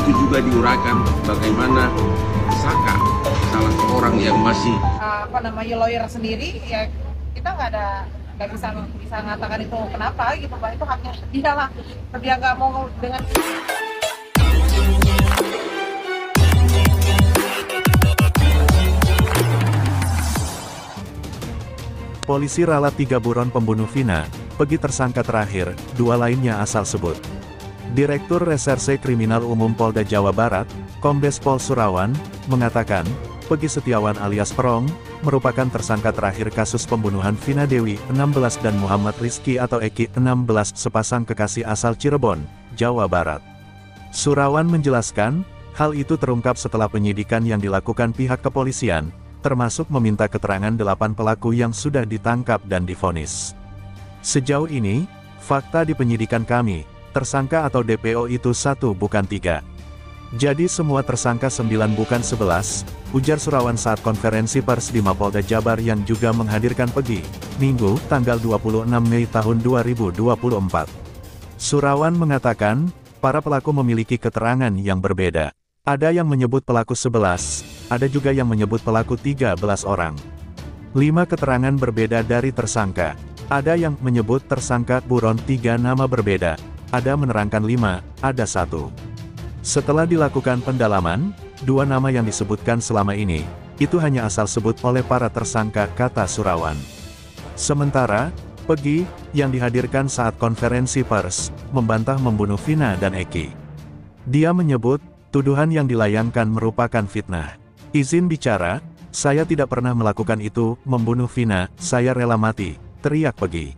itu juga diuraikan bagaimana Saka, salah seorang yang masih lawyer sendiri, ya kita nggak bisa mengatakan itu kenapa gitu Pak, itu haknya dia lah, dia nggak mau dengan. Polisi ralat 3 buron pembunuh Vina, Pegi tersangka terakhir, 2 lainnya asal sebut. Direktur Reserse Kriminal Umum Polda Jawa Barat, Kombes Pol Surawan, mengatakan, Pegi Setiawan alias Perong, merupakan tersangka terakhir kasus pembunuhan Vina Dewi, 16 dan Muhammad Rizky atau Eki, 16, sepasang kekasih asal Cirebon, Jawa Barat. Surawan menjelaskan, hal itu terungkap setelah penyidikan yang dilakukan pihak kepolisian, termasuk meminta keterangan 8 pelaku yang sudah ditangkap dan divonis. Sejauh ini, fakta di penyidikan kami, tersangka atau DPO itu 1 bukan 3. Jadi semua tersangka 9 bukan 11, ujar Surawan saat konferensi pers di Mapolda Jabar yang juga menghadirkan Pegi, Minggu, tanggal 26 Mei tahun 2024. Surawan mengatakan, para pelaku memiliki keterangan yang berbeda. Ada yang menyebut pelaku 11, ada juga yang menyebut pelaku 13 orang. 5 keterangan berbeda dari tersangka. Ada yang menyebut tersangka buron 3 nama berbeda. Ada menerangkan 5, ada 1. Setelah dilakukan pendalaman, 2 nama yang disebutkan selama ini, itu hanya asal sebut oleh para tersangka, kata Surawan. Sementara, Pegi, yang dihadirkan saat konferensi pers, membantah membunuh Vina dan Eki. Dia menyebut, tuduhan yang dilayangkan merupakan fitnah. Izin bicara, saya tidak pernah melakukan itu, membunuh Vina, saya rela mati, teriak Pegi.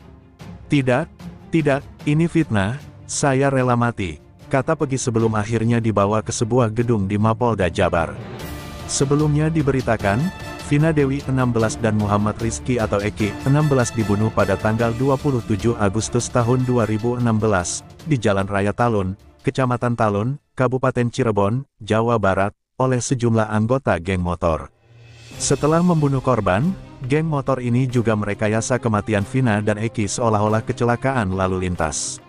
Tidak, ini fitnah, saya rela mati, kata Pegi sebelum akhirnya dibawa ke sebuah gedung di Mapolda Jabar. Sebelumnya diberitakan, Vina Dewi 16 dan Muhammad Rizky atau Eki 16 dibunuh pada tanggal 27 Agustus tahun 2016, di Jalan Raya Talun, Kecamatan Talun, Kabupaten Cirebon, Jawa Barat, oleh sejumlah anggota geng motor. Setelah membunuh korban, geng motor ini juga merekayasa kematian Vina dan Eki seolah-olah kecelakaan lalu lintas.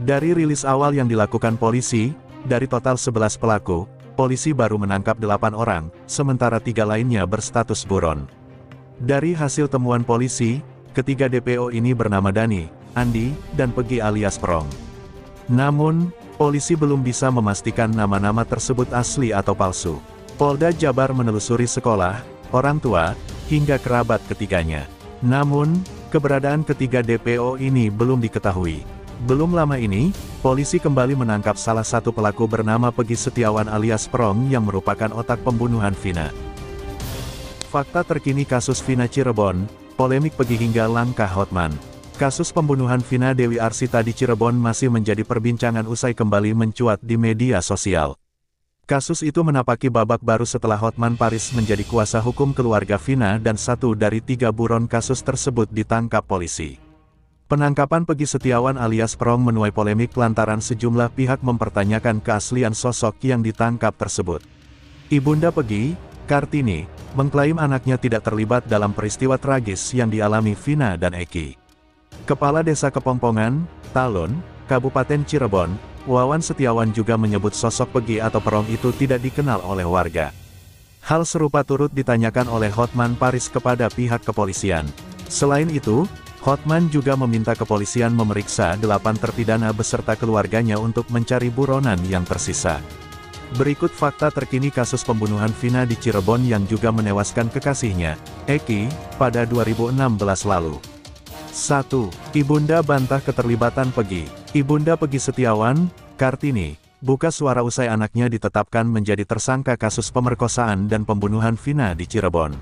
Dari rilis awal yang dilakukan polisi, dari total 11 pelaku, polisi baru menangkap 8 orang, sementara 3 lainnya berstatus buron. Dari hasil temuan polisi, ketiga DPO ini bernama Dani, Andi, dan Pegi alias Perong. Namun, polisi belum bisa memastikan nama-nama tersebut asli atau palsu. Polda Jabar menelusuri sekolah, orang tua, hingga kerabat ketiganya. Namun, keberadaan ketiga DPO ini belum diketahui. Belum lama ini, polisi kembali menangkap salah satu pelaku bernama Pegi Setiawan alias Perong yang merupakan otak pembunuhan Vina. Fakta terkini kasus Vina Cirebon, polemik Pegi hingga langkah Hotman. Kasus pembunuhan Vina Dewi Arsita di Cirebon masih menjadi perbincangan usai kembali mencuat di media sosial. Kasus itu menapaki babak baru setelah Hotman Paris menjadi kuasa hukum keluarga Vina dan 1 dari 3 buron kasus tersebut ditangkap polisi. Penangkapan Pegi Setiawan alias Perong menuai polemik lantaran sejumlah pihak mempertanyakan keaslian sosok yang ditangkap tersebut. Ibunda Pegi, Kartini, mengklaim anaknya tidak terlibat dalam peristiwa tragis yang dialami Vina dan Eki. Kepala Desa Kepongpongan, Talun, Kabupaten Cirebon, Wawan Setiawan juga menyebut sosok Pegi atau Perong itu tidak dikenal oleh warga. Hal serupa turut ditanyakan oleh Hotman Paris kepada pihak kepolisian. Selain itu, Hotman juga meminta kepolisian memeriksa 8 terpidana beserta keluarganya untuk mencari buronan yang tersisa. Berikut fakta terkini kasus pembunuhan Vina di Cirebon yang juga menewaskan kekasihnya, Eki, pada 2016 lalu. 1. Ibunda bantah keterlibatan Pegi. Ibunda Pegi Setiawan, Kartini, buka suara usai anaknya ditetapkan menjadi tersangka kasus pemerkosaan dan pembunuhan Vina di Cirebon.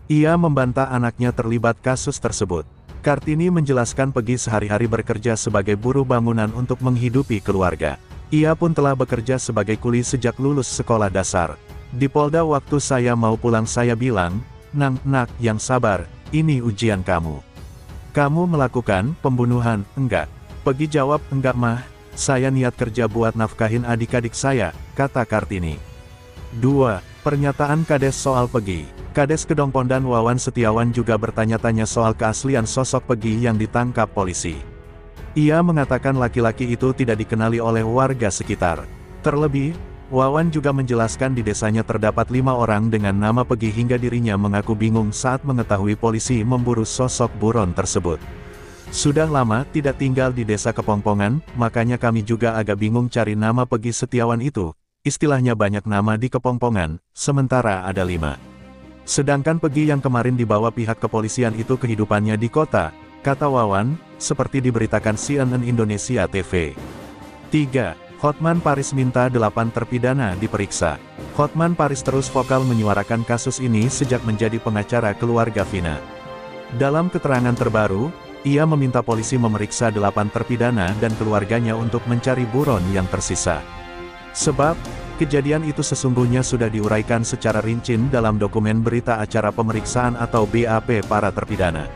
Ia membantah anaknya terlibat kasus tersebut. Kartini menjelaskan Pegi sehari-hari bekerja sebagai buruh bangunan untuk menghidupi keluarga. Ia pun telah bekerja sebagai kuli sejak lulus sekolah dasar. Di Polda waktu saya mau pulang saya bilang, nak, yang sabar, ini ujian kamu. Kamu melakukan pembunuhan, enggak? Pegi jawab, enggak mah, saya niat kerja buat nafkahin adik-adik saya, kata Kartini. 2. Pernyataan Kades soal Pegi. Kades Kedongpondan Wawan Setiawan juga bertanya-tanya soal keaslian sosok Pegi yang ditangkap polisi. Ia mengatakan laki-laki itu tidak dikenali oleh warga sekitar. Terlebih, Wawan juga menjelaskan di desanya terdapat 5 orang dengan nama Pegi hingga dirinya mengaku bingung saat mengetahui polisi memburu sosok buron tersebut. Sudah lama tidak tinggal di desa Kepongpongan, makanya kami juga agak bingung cari nama Pegi Setiawan itu. Istilahnya banyak nama di Kepongpongan, sementara ada 5. Sedangkan Pegi yang kemarin dibawa pihak kepolisian itu kehidupannya di kota, kata Wawan, seperti diberitakan CNN Indonesia TV. 3. Hotman Paris minta 8 terpidana diperiksa. Hotman Paris terus vokal menyuarakan kasus ini sejak menjadi pengacara keluarga Vina. Dalam keterangan terbaru, ia meminta polisi memeriksa 8 terpidana dan keluarganya untuk mencari buron yang tersisa. Sebab, kejadian itu sesungguhnya sudah diuraikan secara rinci dalam dokumen berita acara pemeriksaan atau BAP para terpidana.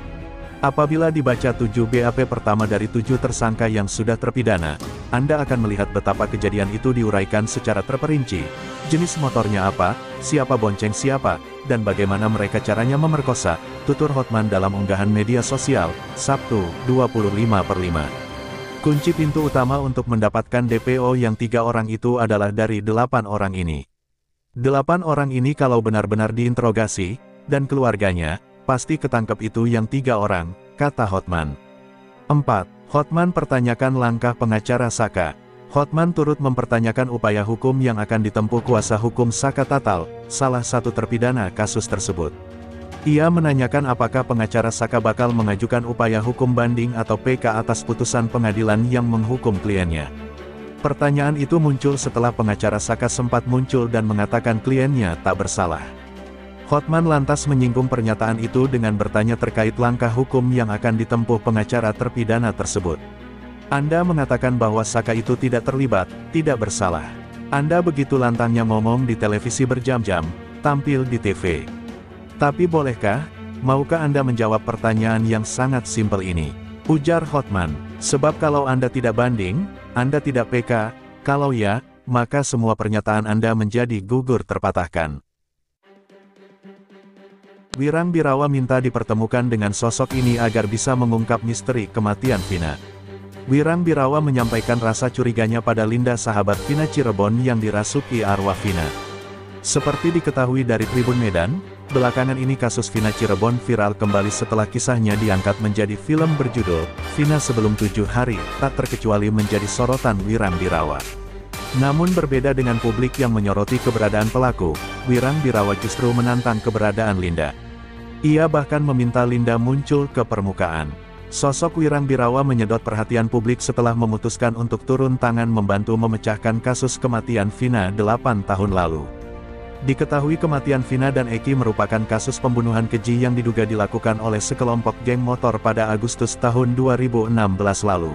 Apabila dibaca 7 BAP pertama dari 7 tersangka yang sudah terpidana, Anda akan melihat betapa kejadian itu diuraikan secara terperinci. Jenis motornya apa, siapa bonceng siapa, dan bagaimana mereka caranya memerkosa, tutur Hotman dalam unggahan media sosial, Sabtu, 25/5. Kunci pintu utama untuk mendapatkan DPO yang 3 orang itu adalah dari 8 orang ini. 8 orang ini kalau benar-benar diinterogasi, dan keluarganya, pasti ketangkep itu yang 3 orang, kata Hotman. 4. Hotman pertanyakan langkah pengacara Saka. Hotman turut mempertanyakan upaya hukum yang akan ditempuh kuasa hukum Saka Tatal, salah satu terpidana kasus tersebut. Ia menanyakan apakah pengacara Saka bakal mengajukan upaya hukum banding atau PK atas putusan pengadilan yang menghukum kliennya. Pertanyaan itu muncul setelah pengacara Saka sempat muncul dan mengatakan kliennya tak bersalah. Hotman lantas menyinggung pernyataan itu dengan bertanya terkait langkah hukum yang akan ditempuh pengacara terpidana tersebut. Anda mengatakan bahwa Saka itu tidak terlibat, tidak bersalah. Anda begitu lantangnya ngomong di televisi berjam-jam, tampil di TV. Tapi bolehkah, maukah Anda menjawab pertanyaan yang sangat simpel ini? Ujar Hotman, sebab kalau Anda tidak banding, Anda tidak PK, kalau ya, maka semua pernyataan Anda menjadi gugur terpatahkan. Wirang Birawa minta dipertemukan dengan sosok ini agar bisa mengungkap misteri kematian Vina. Wirang Birawa menyampaikan rasa curiganya pada Linda sahabat Vina Cirebon yang dirasuki arwah Vina. Seperti diketahui dari Tribun Medan, belakangan ini kasus Vina Cirebon viral kembali setelah kisahnya diangkat menjadi film berjudul Vina Sebelum 7 Hari, tak terkecuali menjadi sorotan Wirang Birawa. Namun berbeda dengan publik yang menyoroti keberadaan pelaku, Wirang Birawa justru menantang keberadaan Linda. Ia bahkan meminta Linda muncul ke permukaan. Sosok Wirang Birawa menyedot perhatian publik setelah memutuskan untuk turun tangan membantu memecahkan kasus kematian Vina 8 tahun lalu. Diketahui kematian Vina dan Eki merupakan kasus pembunuhan keji yang diduga dilakukan oleh sekelompok geng motor pada Agustus tahun 2016 lalu.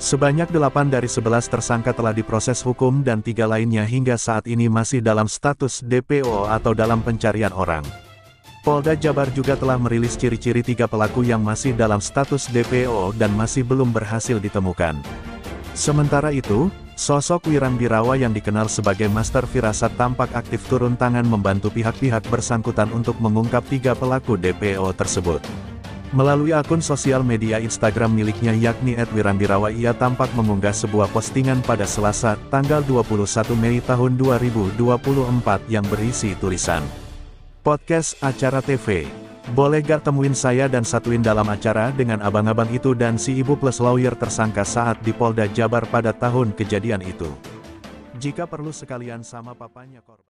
Sebanyak 8 dari 11 tersangka telah diproses hukum dan 3 lainnya hingga saat ini masih dalam status DPO atau dalam pencarian orang. Polda Jabar juga telah merilis ciri-ciri 3 pelaku yang masih dalam status DPO dan masih belum berhasil ditemukan. Sementara itu, sosok Wirang Birawa yang dikenal sebagai Master Firasat tampak aktif turun tangan membantu pihak-pihak bersangkutan untuk mengungkap 3 pelaku DPO tersebut. Melalui akun sosial media Instagram miliknya yakni @wirambirawa, ia tampak mengunggah sebuah postingan pada Selasa, tanggal 21 Mei tahun 2024 yang berisi tulisan, "Podcast acara TV. Boleh gak temuin saya dan satuin dalam acara dengan abang-abang itu dan si ibu plus lawyer tersangka saat di Polda Jabar pada tahun kejadian itu. Jika perlu sekalian sama papanya korban."